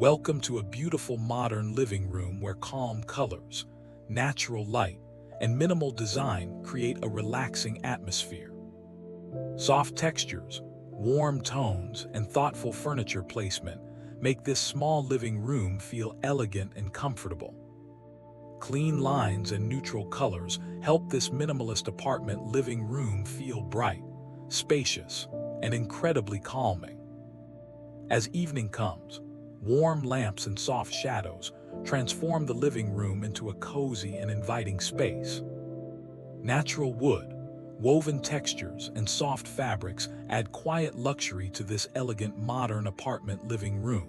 Welcome to a beautiful modern living room where calm colors, natural light, and minimal design create a relaxing atmosphere. Soft textures, warm tones, and thoughtful furniture placement make this small living room feel elegant and comfortable. Clean lines and neutral colors help this minimalist apartment living room feel bright, spacious, and incredibly calming. As evening comes, warm lamps and soft shadows transform the living room into a cozy and inviting space. Natural wood, woven textures, and soft fabrics add quiet luxury to this elegant modern apartment living room.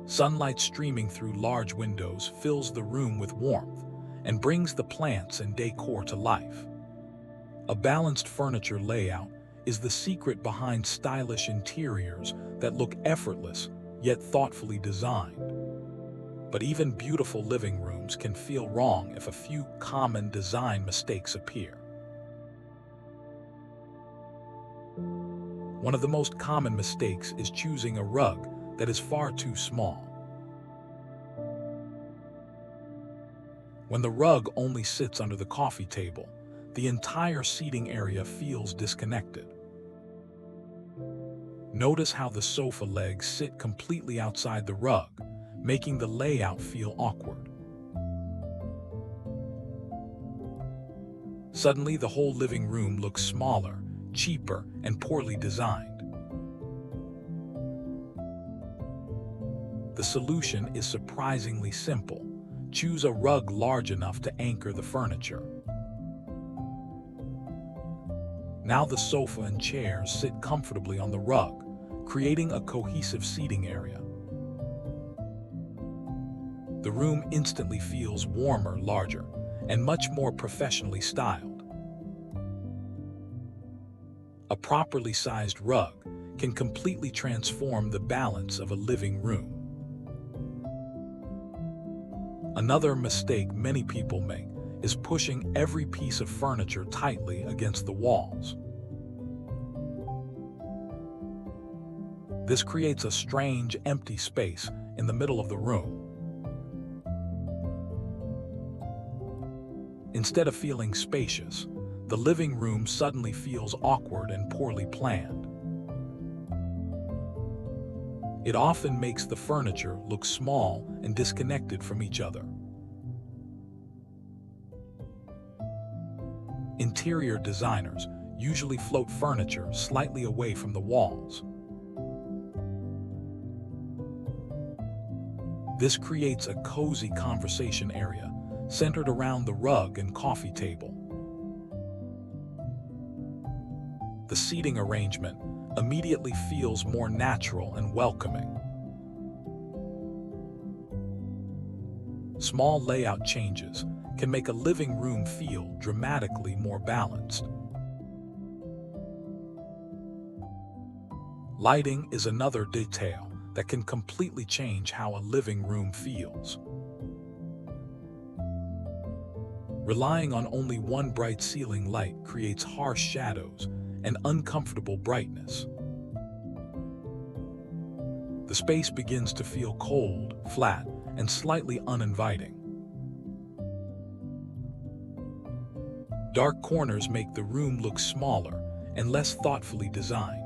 Sunlight streaming through large windows fills the room with warmth and brings the plants and decor to life. A balanced furniture layout is the secret behind stylish interiors that look effortless yet thoughtfully designed. But even beautiful living rooms can feel wrong if a few common design mistakes appear. One of the most common mistakes is choosing a rug that is far too small. When the rug only sits under the coffee table, the entire seating area feels disconnected. Notice how the sofa legs sit completely outside the rug, making the layout feel awkward. Suddenly, the whole living room looks smaller, cheaper, and poorly designed. The solution is surprisingly simple. Choose a rug large enough to anchor the furniture. Now the sofa and chairs sit comfortably on the rug, creating a cohesive seating area. The room instantly feels warmer, larger, and much more professionally styled. A properly sized rug can completely transform the balance of a living room. Another mistake many people make is pushing every piece of furniture tightly against the walls. This creates a strange, empty space in the middle of the room. Instead of feeling spacious, the living room suddenly feels awkward and poorly planned. It often makes the furniture look small and disconnected from each other. Interior designers usually float furniture slightly away from the walls. This creates a cozy conversation area centered around the rug and coffee table. The seating arrangement immediately feels more natural and welcoming. Small layout changes can make a living room feel dramatically more balanced. Lighting is another detail that can completely change how a living room feels. Relying on only one bright ceiling light creates harsh shadows and uncomfortable brightness. The space begins to feel cold, flat, and slightly uninviting. Dark corners make the room look smaller and less thoughtfully designed.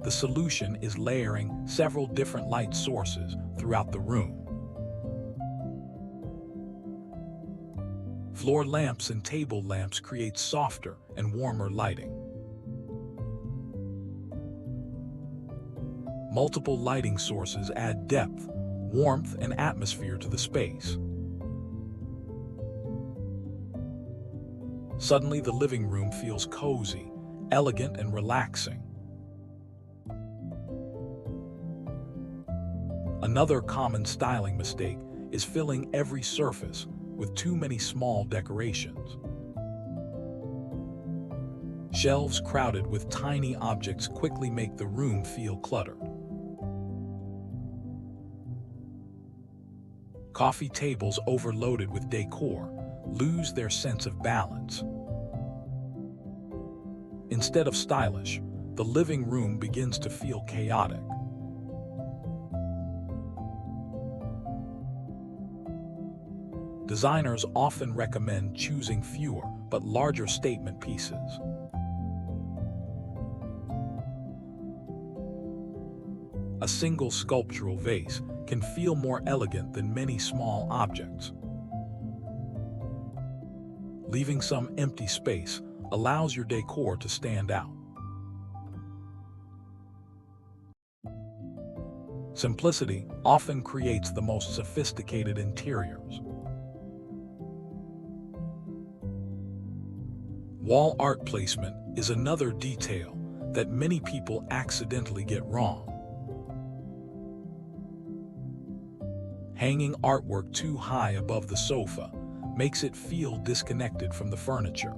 The solution is layering several different light sources throughout the room. Floor lamps and table lamps create softer and warmer lighting. Multiple lighting sources add depth, warmth, and atmosphere to the space. Suddenly, the living room feels cozy, elegant, and relaxing. Another common styling mistake is filling every surface with too many small decorations. Shelves crowded with tiny objects quickly make the room feel cluttered. Coffee tables overloaded with decor lose their sense of balance. Instead of stylish, the living room begins to feel chaotic. Designers often recommend choosing fewer but larger statement pieces. A single sculptural vase can feel more elegant than many small objects. Leaving some empty space allows your decor to stand out. Simplicity often creates the most sophisticated interiors. Wall art placement is another detail that many people accidentally get wrong. Hanging artwork too high above the sofa makes it feel disconnected from the furniture.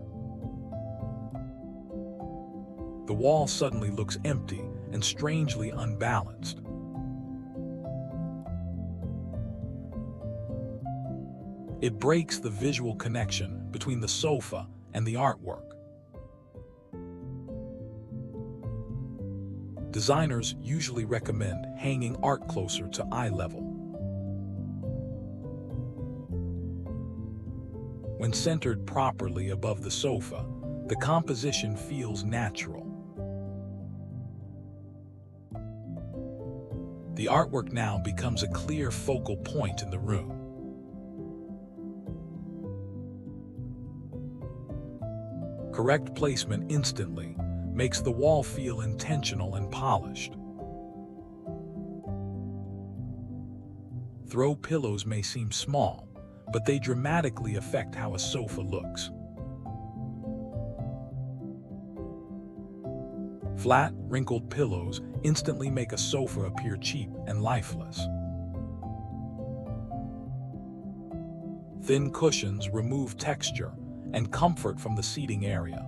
The wall suddenly looks empty and strangely unbalanced. It breaks the visual connection between the sofa and the artwork. Designers usually recommend hanging art closer to eye level. When centered properly above the sofa, the composition feels natural. The artwork now becomes a clear focal point in the room. Correct placement instantly makes the wall feel intentional and polished. Throw pillows may seem small, but they dramatically affect how a sofa looks. Flat, wrinkled pillows instantly make a sofa appear cheap and lifeless. Thin cushions remove texture and comfort from the seating area.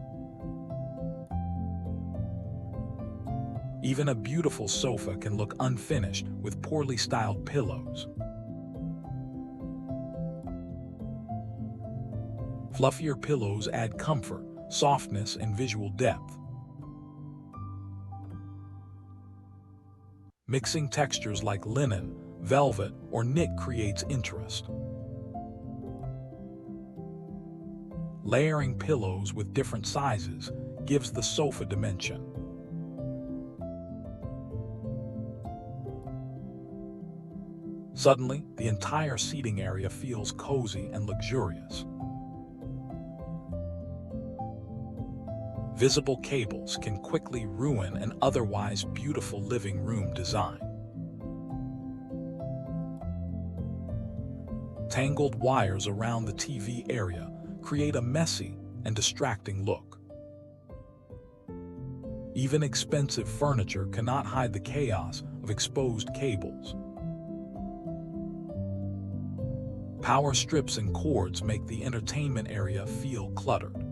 Even a beautiful sofa can look unfinished with poorly styled pillows. Fluffier pillows add comfort, softness, and visual depth. Mixing textures like linen, velvet, or knit creates interest. Layering pillows with different sizes gives the sofa dimension. Suddenly, the entire seating area feels cozy and luxurious. Visible cables can quickly ruin an otherwise beautiful living room design. Tangled wires around the TV area create a messy and distracting look. Even expensive furniture cannot hide the chaos of exposed cables. Power strips and cords make the entertainment area feel cluttered.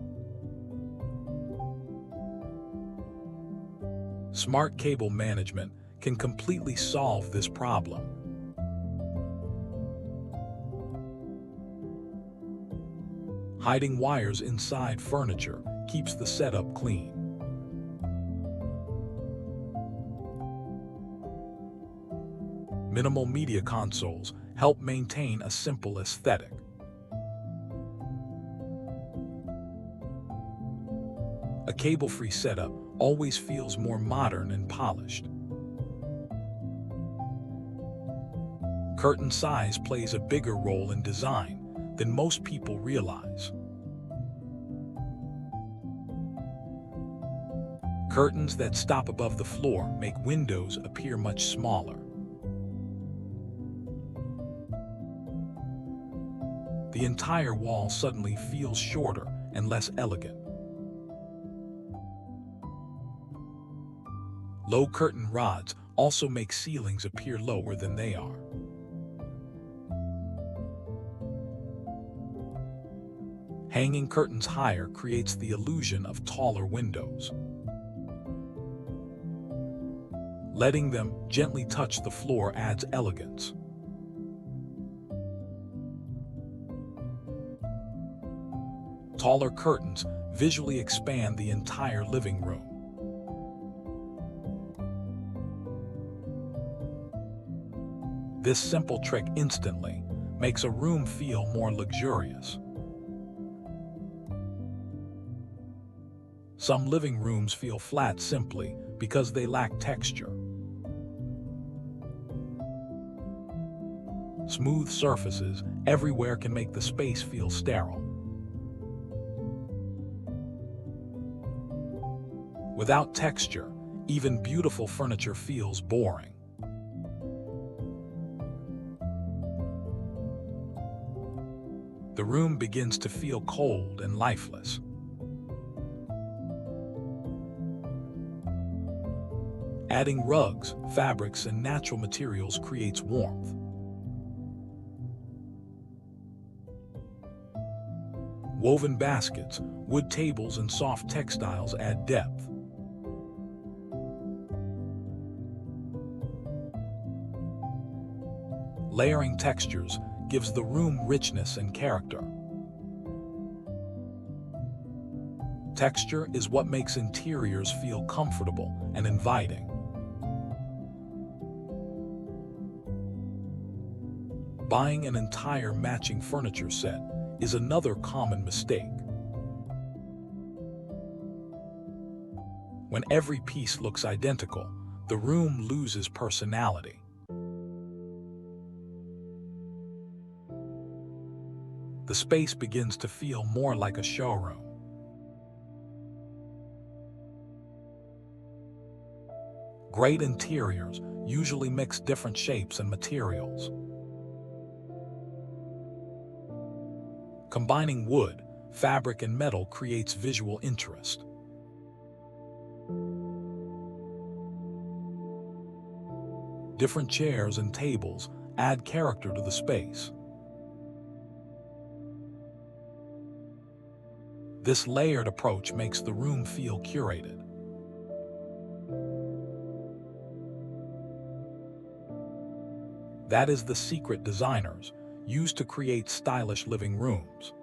Smart cable management can completely solve this problem. Hiding wires inside furniture keeps the setup clean. Minimal media consoles help maintain a simple aesthetic. A cable-free setup always feels more modern and polished. Curtain size plays a bigger role in design than most people realize. Curtains that stop above the floor make windows appear much smaller. The entire wall suddenly feels shorter and less elegant. Low curtain rods also make ceilings appear lower than they are. Hanging curtains higher creates the illusion of taller windows. Letting them gently touch the floor adds elegance. Taller curtains visually expand the entire living room. This simple trick instantly makes a room feel more luxurious. Some living rooms feel flat simply because they lack texture. Smooth surfaces everywhere can make the space feel sterile. Without texture, even beautiful furniture feels boring. The room begins to feel cold and lifeless. Adding rugs, fabrics, and natural materials creates warmth. Woven baskets, wood tables, and soft textiles add depth. Layering textures gives the room richness and character. Texture is what makes interiors feel comfortable and inviting. Buying an entire matching furniture set is another common mistake. When every piece looks identical, the room loses personality. The space begins to feel more like a showroom. Great interiors usually mix different shapes and materials. Combining wood, fabric, and metal creates visual interest. Different chairs and tables add character to the space. This layered approach makes the room feel curated. That is the secret designers use to create stylish living rooms.